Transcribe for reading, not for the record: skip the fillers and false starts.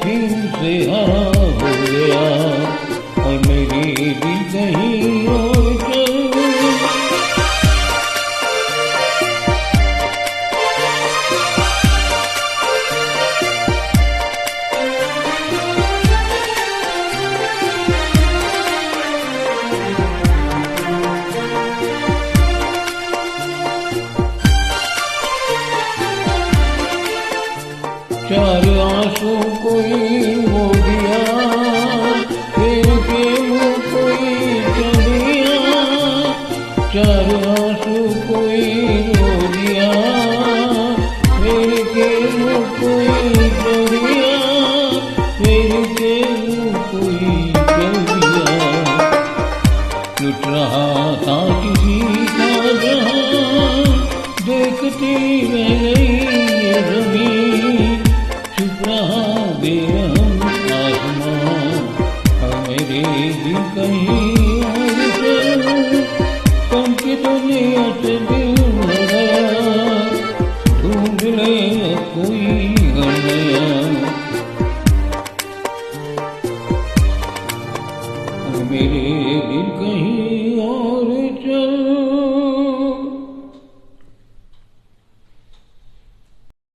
फिर से हाँ हो गया और मेरे दिल कहीं और चल। चार आंसू कोई हो दिया, फिर के मुँह कोई चल दिया। चार आंसू कोई हो दिया, फिर के मुँह कोई चल दिया। फिर के मुँह कोई चल दिया। लुट रहा था किसी का जहां, देखती रह गई ये ज़मीन। चुप रहा बेरहम आसमां और मेरे दिल कहीं और चल। कम की दुनिया से दिल हो गया, ढूंढ ले कोई घर नया। और मेरे दिल कहीं और चल।